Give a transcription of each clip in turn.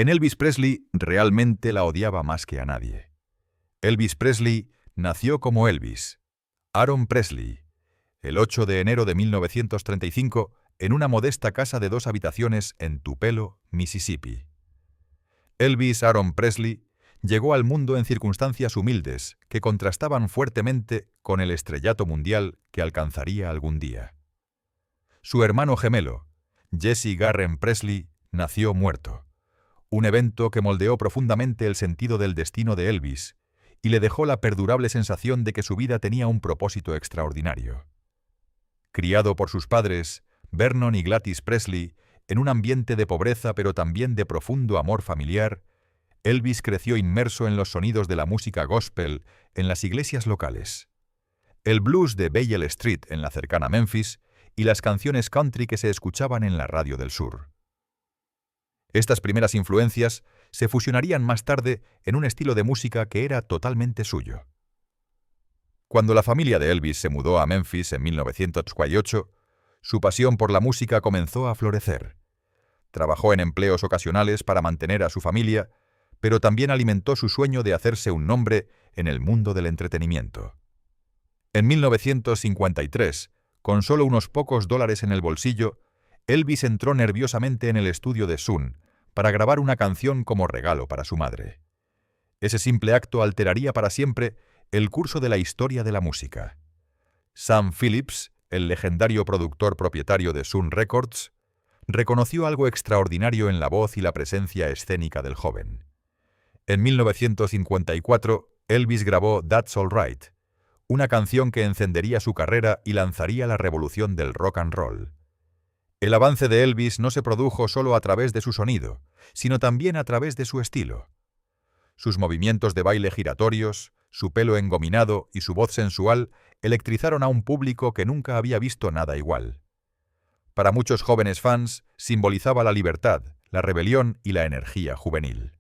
En Elvis Presley realmente la odiaba más que a nadie. Elvis Presley nació como Elvis, Aaron Presley, el 8 de enero de 1935 en una modesta casa de 2 habitaciones en Tupelo, Mississippi. Elvis Aaron Presley llegó al mundo en circunstancias humildes que contrastaban fuertemente con el estrellato mundial que alcanzaría algún día. Su hermano gemelo, Jesse Garren Presley, nació muerto, un evento que moldeó profundamente el sentido del destino de Elvis y le dejó la perdurable sensación de que su vida tenía un propósito extraordinario. Criado por sus padres, Vernon y Gladys Presley, en un ambiente de pobreza pero también de profundo amor familiar, Elvis creció inmerso en los sonidos de la música gospel en las iglesias locales, el blues de Bayell Street en la cercana Memphis y las canciones country que se escuchaban en la radio del sur. Estas primeras influencias se fusionarían más tarde en un estilo de música que era totalmente suyo. Cuando la familia de Elvis se mudó a Memphis en 1948, su pasión por la música comenzó a florecer. Trabajó en empleos ocasionales para mantener a su familia, pero también alimentó su sueño de hacerse un nombre en el mundo del entretenimiento. En 1953, con solo unos pocos dólares en el bolsillo, Elvis entró nerviosamente en el estudio de Sun para grabar una canción como regalo para su madre. Ese simple acto alteraría para siempre el curso de la historia de la música. Sam Phillips, el legendario productor propietario de Sun Records, reconoció algo extraordinario en la voz y la presencia escénica del joven. En 1954, Elvis grabó That's All Right, una canción que encendería su carrera y lanzaría la revolución del rock and roll. El avance de Elvis no se produjo solo a través de su sonido, sino también a través de su estilo. Sus movimientos de baile giratorios, su pelo engominado y su voz sensual electrizaron a un público que nunca había visto nada igual. Para muchos jóvenes fans, simbolizaba la libertad, la rebelión y la energía juvenil.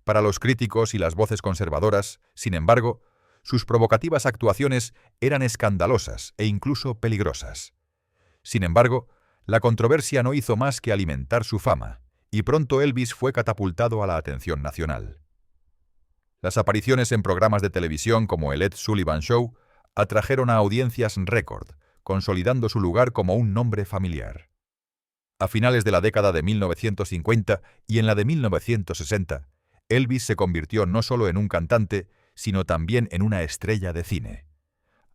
Para los críticos y las voces conservadoras, sin embargo, sus provocativas actuaciones eran escandalosas e incluso peligrosas. Sin embargo, la controversia no hizo más que alimentar su fama, y pronto Elvis fue catapultado a la atención nacional. Las apariciones en programas de televisión como el Ed Sullivan Show atrajeron a audiencias récord, consolidando su lugar como un nombre familiar. A finales de la década de 1950 y en la de 1960, Elvis se convirtió no solo en un cantante, sino también en una estrella de cine.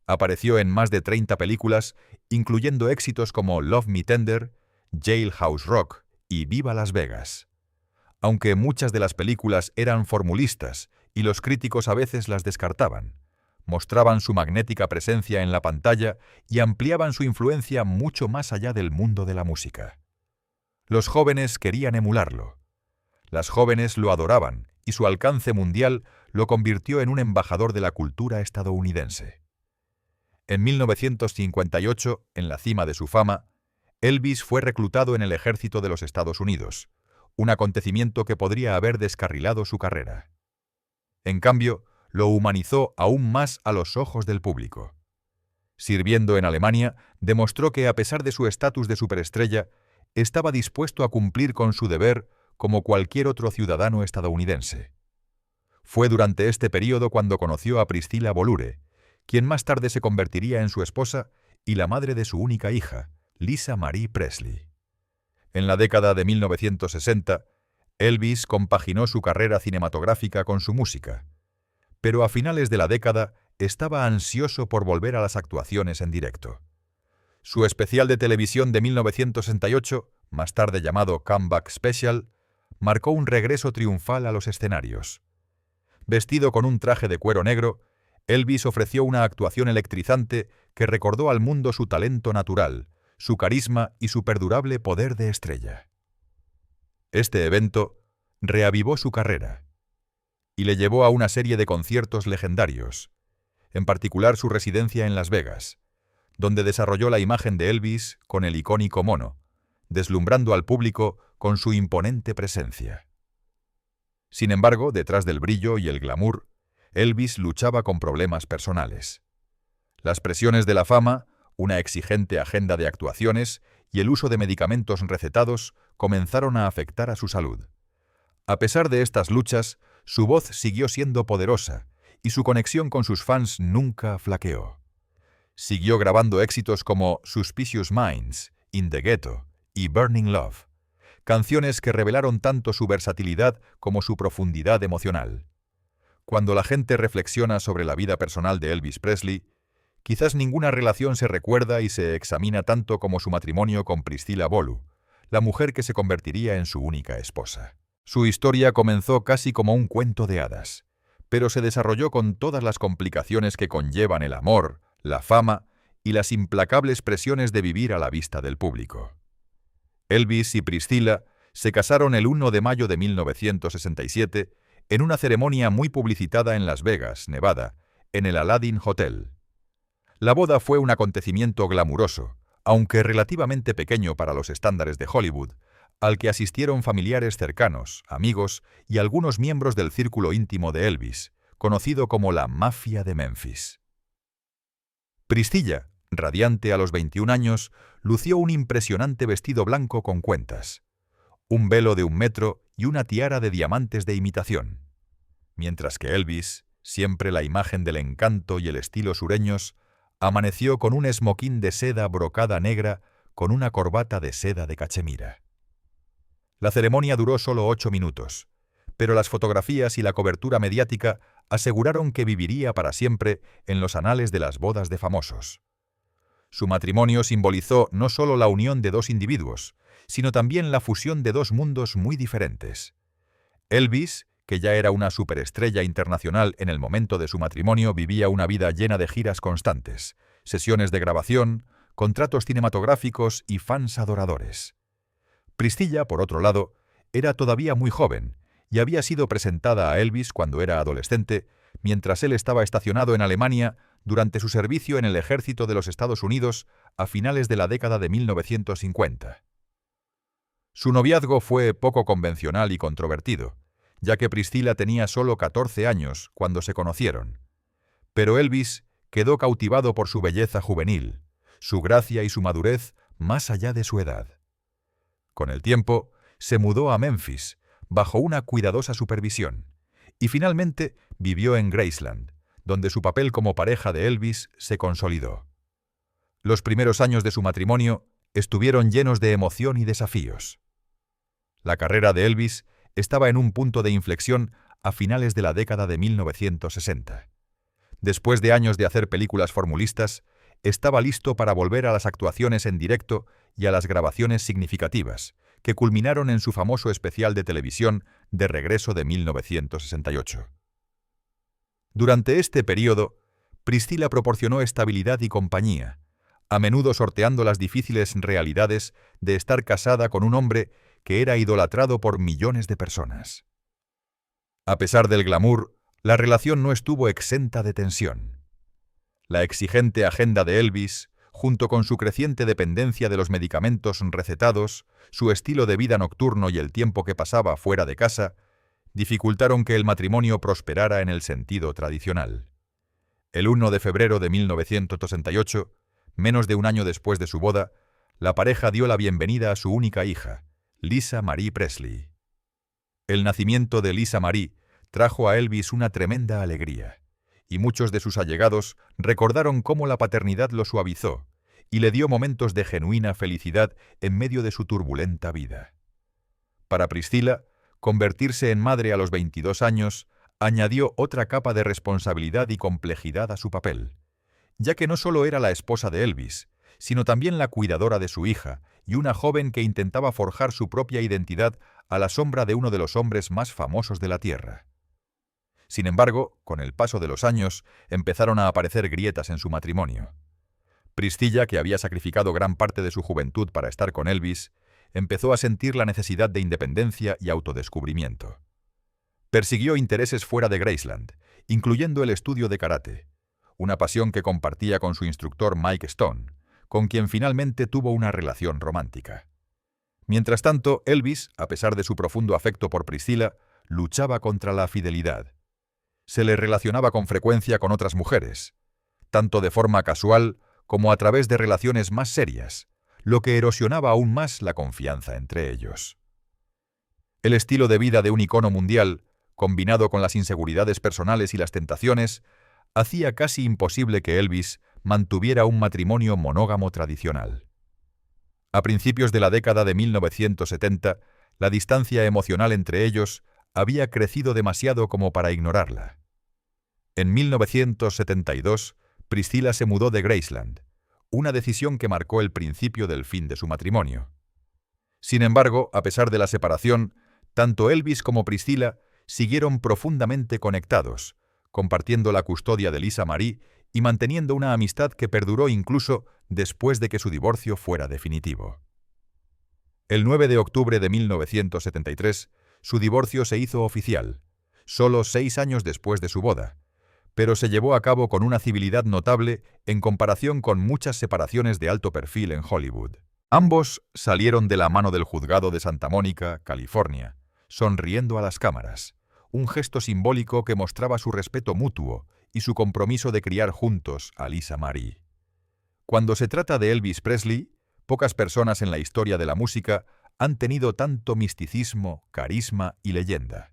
Apareció en más de 30 películas, incluyendo éxitos como Love Me Tender, Jailhouse Rock y Viva Las Vegas. Aunque muchas de las películas eran formulistas y los críticos a veces las descartaban, mostraban su magnética presencia en la pantalla y ampliaban su influencia mucho más allá del mundo de la música. Los jóvenes querían emularlo. Las jóvenes lo adoraban y su alcance mundial lo convirtió en un embajador de la cultura estadounidense. En 1958, en la cima de su fama, Elvis fue reclutado en el ejército de los Estados Unidos, un acontecimiento que podría haber descarrilado su carrera. En cambio, lo humanizó aún más a los ojos del público. Sirviendo en Alemania, demostró que a pesar de su estatus de superestrella, estaba dispuesto a cumplir con su deber como cualquier otro ciudadano estadounidense. Fue durante este período cuando conoció a Priscilla Bolure, quien más tarde se convertiría en su esposa y la madre de su única hija, Lisa Marie Presley. En la década de 1960, Elvis compaginó su carrera cinematográfica con su música, pero a finales de la década estaba ansioso por volver a las actuaciones en directo. Su especial de televisión de 1968, más tarde llamado Comeback Special, marcó un regreso triunfal a los escenarios. Vestido con un traje de cuero negro, Elvis ofreció una actuación electrizante que recordó al mundo su talento natural, su carisma y su perdurable poder de estrella. Este evento reavivó su carrera y le llevó a una serie de conciertos legendarios, en particular su residencia en Las Vegas, donde desarrolló la imagen de Elvis con el icónico mono, deslumbrando al público con su imponente presencia. Sin embargo, detrás del brillo y el glamour, Elvis luchaba con problemas personales. Las presiones de la fama, una exigente agenda de actuaciones y el uso de medicamentos recetados comenzaron a afectar a su salud. A pesar de estas luchas, su voz siguió siendo poderosa y su conexión con sus fans nunca flaqueó. Siguió grabando éxitos como Suspicious Minds, In the Ghetto y Burning Love, canciones que revelaron tanto su versatilidad como su profundidad emocional. Cuando la gente reflexiona sobre la vida personal de Elvis Presley, quizás ninguna relación se recuerda y se examina tanto como su matrimonio con Priscilla Bolu, la mujer que se convertiría en su única esposa. Su historia comenzó casi como un cuento de hadas, pero se desarrolló con todas las complicaciones que conllevan el amor, la fama y las implacables presiones de vivir a la vista del público. Elvis y Priscilla se casaron el 1 de mayo de 1967 en una ceremonia muy publicitada en Las Vegas, Nevada, en el Aladdin Hotel. La boda fue un acontecimiento glamuroso, aunque relativamente pequeño para los estándares de Hollywood, al que asistieron familiares cercanos, amigos y algunos miembros del círculo íntimo de Elvis, conocido como la Mafia de Memphis. Priscilla, radiante a los 21 años, lució un impresionante vestido blanco con cuentas, un velo de 1 metro y una tiara de diamantes de imitación, mientras que Elvis, siempre la imagen del encanto y el estilo sureños, amaneció con un esmoquín de seda brocada negra con una corbata de seda de cachemira. La ceremonia duró solo 8 minutos, pero las fotografías y la cobertura mediática aseguraron que viviría para siempre en los anales de las bodas de famosos. Su matrimonio simbolizó no solo la unión de 2 individuos, sino también la fusión de 2 mundos muy diferentes. Elvis, que ya era una superestrella internacional en el momento de su matrimonio, vivía una vida llena de giras constantes, sesiones de grabación, contratos cinematográficos y fans adoradores. Priscilla, por otro lado, era todavía muy joven y había sido presentada a Elvis cuando era adolescente, mientras él estaba estacionado en Alemania durante su servicio en el ejército de los Estados Unidos a finales de la década de 1950. Su noviazgo fue poco convencional y controvertido, ya que Priscilla tenía solo 14 años cuando se conocieron. Pero Elvis quedó cautivado por su belleza juvenil, su gracia y su madurez más allá de su edad. Con el tiempo, se mudó a Memphis, bajo una cuidadosa supervisión, y finalmente vivió en Graceland, donde su papel como pareja de Elvis se consolidó. Los primeros años de su matrimonio estuvieron llenos de emoción y desafíos. La carrera de Elvis estaba en un punto de inflexión a finales de la década de 1960. Después de años de hacer películas formulistas, estaba listo para volver a las actuaciones en directo y a las grabaciones significativas, que culminaron en su famoso especial de televisión de regreso de 1968. Durante este periodo, Priscilla proporcionó estabilidad y compañía, a menudo sorteando las difíciles realidades de estar casada con un hombre que era idolatrado por millones de personas. A pesar del glamour, la relación no estuvo exenta de tensión. La exigente agenda de Elvis, junto con su creciente dependencia de los medicamentos recetados, su estilo de vida nocturno y el tiempo que pasaba fuera de casa, dificultaron que el matrimonio prosperara en el sentido tradicional. El 1 de febrero de 1968, menos de un año después de su boda, la pareja dio la bienvenida a su única hija, Lisa Marie Presley. El nacimiento de Lisa Marie trajo a Elvis una tremenda alegría, y muchos de sus allegados recordaron cómo la paternidad lo suavizó y le dio momentos de genuina felicidad en medio de su turbulenta vida. Para Priscilla, convertirse en madre a los 22 años añadió otra capa de responsabilidad y complejidad a su papel, ya que no solo era la esposa de Elvis, sino también la cuidadora de su hija y una joven que intentaba forjar su propia identidad a la sombra de uno de los hombres más famosos de la Tierra. Sin embargo, con el paso de los años, empezaron a aparecer grietas en su matrimonio. Priscilla, que había sacrificado gran parte de su juventud para estar con Elvis, empezó a sentir la necesidad de independencia y autodescubrimiento. Persiguió intereses fuera de Graceland, incluyendo el estudio de karate, una pasión que compartía con su instructor Mike Stone, con quien finalmente tuvo una relación romántica. Mientras tanto, Elvis, a pesar de su profundo afecto por Priscilla, luchaba contra la fidelidad. Se le relacionaba con frecuencia con otras mujeres, tanto de forma casual como a través de relaciones más serias, lo que erosionaba aún más la confianza entre ellos. El estilo de vida de un icono mundial, combinado con las inseguridades personales y las tentaciones, hacía casi imposible que Elvis mantuviera un matrimonio monógamo tradicional. A principios de la década de 1970, la distancia emocional entre ellos había crecido demasiado como para ignorarla. En 1972, Priscilla se mudó de Graceland, una decisión que marcó el principio del fin de su matrimonio. Sin embargo, a pesar de la separación, tanto Elvis como Priscilla siguieron profundamente conectados, compartiendo la custodia de Lisa Marie y manteniendo una amistad que perduró incluso después de que su divorcio fuera definitivo. El 9 de octubre de 1973, su divorcio se hizo oficial, solo 6 años después de su boda, pero se llevó a cabo con una civilidad notable en comparación con muchas separaciones de alto perfil en Hollywood. Ambos salieron de la mano del juzgado de Santa Mónica, California, sonriendo a las cámaras, un gesto simbólico que mostraba su respeto mutuo y su compromiso de criar juntos a Lisa Marie. Cuando se trata de Elvis Presley, pocas personas en la historia de la música han tenido tanto misticismo, carisma y leyenda.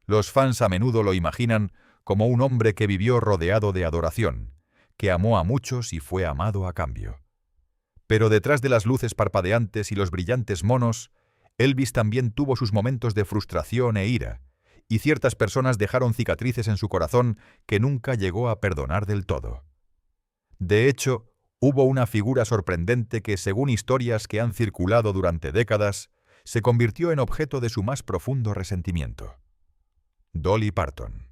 Los fans a menudo lo imaginan como un hombre que vivió rodeado de adoración, que amó a muchos y fue amado a cambio. Pero detrás de las luces parpadeantes y los brillantes monos, Elvis también tuvo sus momentos de frustración e ira, y ciertas personas dejaron cicatrices en su corazón que nunca llegó a perdonar del todo. De hecho, hubo una figura sorprendente que, según historias que han circulado durante décadas, se convirtió en objeto de su más profundo resentimiento: Dolly Parton.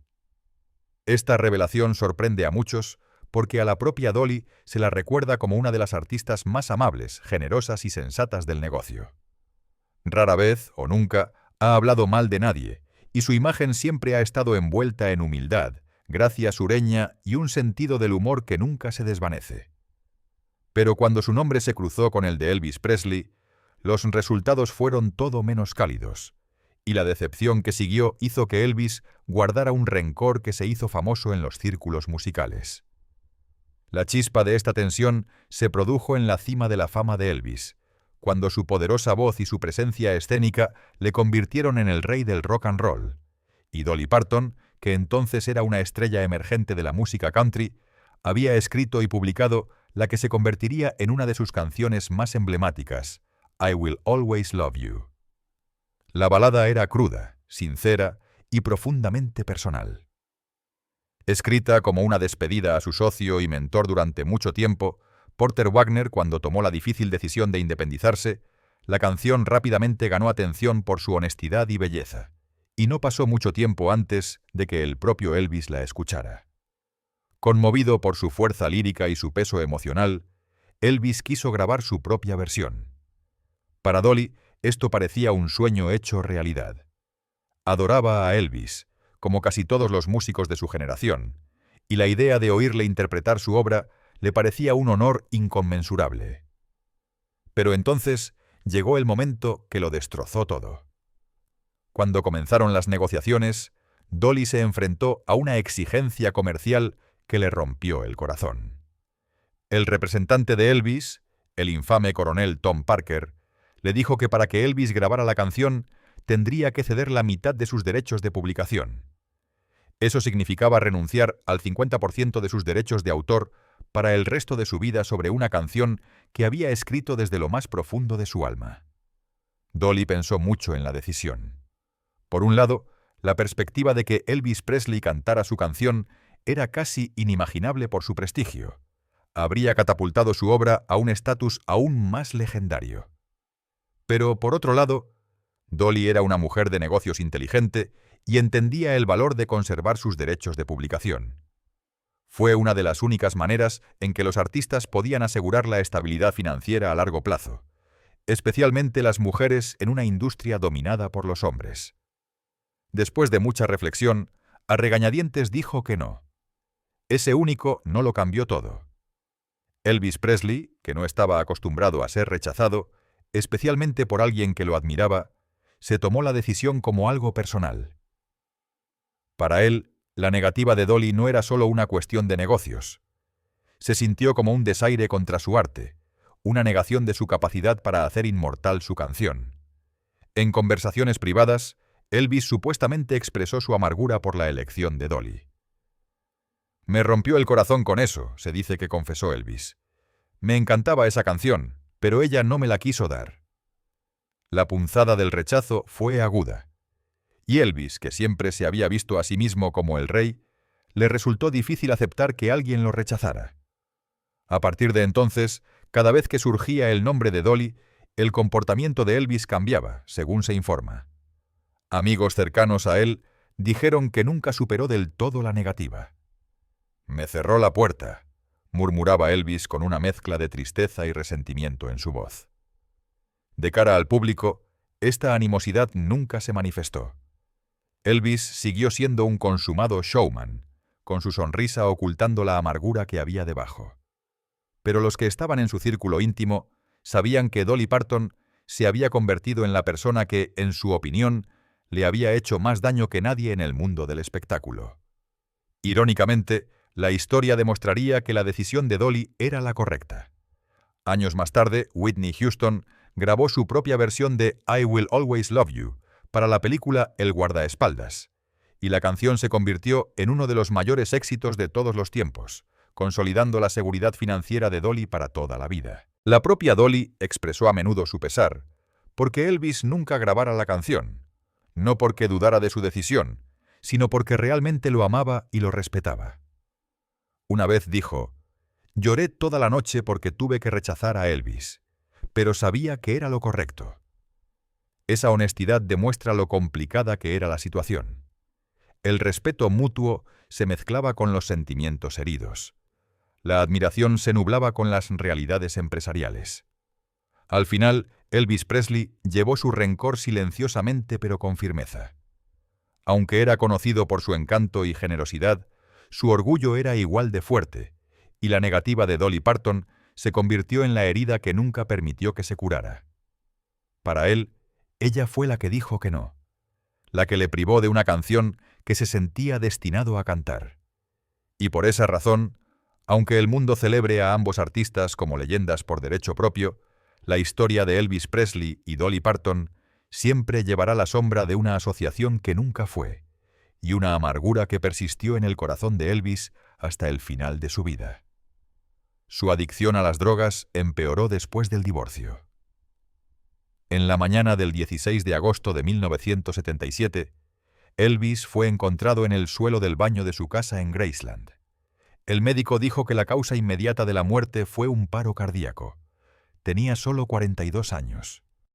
Esta revelación sorprende a muchos porque a la propia Dolly se la recuerda como una de las artistas más amables, generosas y sensatas del negocio. Rara vez, o nunca, ha hablado mal de nadie, y su imagen siempre ha estado envuelta en humildad, gracia sureña y un sentido del humor que nunca se desvanece. Pero cuando su nombre se cruzó con el de Elvis Presley, los resultados fueron todo menos cálidos, y la decepción que siguió hizo que Elvis guardara un rencor que se hizo famoso en los círculos musicales. La chispa de esta tensión se produjo en la cima de la fama de Elvis, cuando su poderosa voz y su presencia escénica le convirtieron en el rey del rock and roll, y Dolly Parton, que entonces era una estrella emergente de la música country, había escrito y publicado la que se convertiría en una de sus canciones más emblemáticas, I Will Always Love You. La balada era cruda, sincera y profundamente personal. Escrita como una despedida a su socio y mentor durante mucho tiempo, Porter Wagoner, cuando tomó la difícil decisión de independizarse, la canción rápidamente ganó atención por su honestidad y belleza, y no pasó mucho tiempo antes de que el propio Elvis la escuchara. Conmovido por su fuerza lírica y su peso emocional, Elvis quiso grabar su propia versión. Para Dolly, esto parecía un sueño hecho realidad. Adoraba a Elvis, como casi todos los músicos de su generación, y la idea de oírle interpretar su obra le parecía un honor inconmensurable. Pero entonces llegó el momento que lo destrozó todo. Cuando comenzaron las negociaciones, Dolly se enfrentó a una exigencia comercial que le rompió el corazón. El representante de Elvis, el infame coronel Tom Parker, le dijo que para que Elvis grabara la canción tendría que ceder la mitad de sus derechos de publicación. Eso significaba renunciar al 50% de sus derechos de autor para el resto de su vida sobre una canción que había escrito desde lo más profundo de su alma. Dolly pensó mucho en la decisión. Por un lado, la perspectiva de que Elvis Presley cantara su canción era casi inimaginable por su prestigio. Habría catapultado su obra a un estatus aún más legendario. Pero, por otro lado, Dolly era una mujer de negocios inteligente y entendía el valor de conservar sus derechos de publicación. Fue una de las únicas maneras en que los artistas podían asegurar la estabilidad financiera a largo plazo, especialmente las mujeres en una industria dominada por los hombres. Después de mucha reflexión, a regañadientes dijo que no. Ese único no lo cambió todo. Elvis Presley, que no estaba acostumbrado a ser rechazado, especialmente por alguien que lo admiraba, se tomó la decisión como algo personal. Para él, la negativa de Dolly no era solo una cuestión de negocios. Se sintió como un desaire contra su arte, una negación de su capacidad para hacer inmortal su canción. En conversaciones privadas, Elvis supuestamente expresó su amargura por la elección de Dolly. «Me rompió el corazón con eso», se dice que confesó Elvis. «Me encantaba esa canción, pero ella no me la quiso dar». La punzada del rechazo fue aguda. Y Elvis, que siempre se había visto a sí mismo como el rey, le resultó difícil aceptar que alguien lo rechazara. A partir de entonces, cada vez que surgía el nombre de Dolly, el comportamiento de Elvis cambiaba, según se informa. Amigos cercanos a él dijeron que nunca superó del todo la negativa. «Me cerró la puerta», murmuraba Elvis con una mezcla de tristeza y resentimiento en su voz. De cara al público, esta animosidad nunca se manifestó. Elvis siguió siendo un consumado showman, con su sonrisa ocultando la amargura que había debajo. Pero los que estaban en su círculo íntimo sabían que Dolly Parton se había convertido en la persona que, en su opinión, le había hecho más daño que nadie en el mundo del espectáculo. Irónicamente, la historia demostraría que la decisión de Dolly era la correcta. Años más tarde, Whitney Houston grabó su propia versión de I Will Always Love You para la película El guardaespaldas, y la canción se convirtió en uno de los mayores éxitos de todos los tiempos, consolidando la seguridad financiera de Dolly para toda la vida. La propia Dolly expresó a menudo su pesar, porque Elvis nunca grabara la canción, no porque dudara de su decisión, sino porque realmente lo amaba y lo respetaba. Una vez dijo: «Lloré toda la noche porque tuve que rechazar a Elvis, pero sabía que era lo correcto». Esa honestidad demuestra lo complicada que era la situación. El respeto mutuo se mezclaba con los sentimientos heridos. La admiración se nublaba con las realidades empresariales. Al final, Elvis Presley llevó su rencor silenciosamente pero con firmeza. Aunque era conocido por su encanto y generosidad, su orgullo era igual de fuerte, y la negativa de Dolly Parton se convirtió en la herida que nunca permitió que se curara. Para él, ella fue la que dijo que no, la que le privó de una canción que se sentía destinado a cantar. Y por esa razón, aunque el mundo celebre a ambos artistas como leyendas por derecho propio, la historia de Elvis Presley y Dolly Parton siempre llevará la sombra de una asociación que nunca fue, y una amargura que persistió en el corazón de Elvis hasta el final de su vida. Su adicción a las drogas empeoró después del divorcio. En la mañana del 16 de agosto de 1977, Elvis fue encontrado en el suelo del baño de su casa en Graceland. El médico dijo que la causa inmediata de la muerte fue un paro cardíaco. Tenía solo 42 años.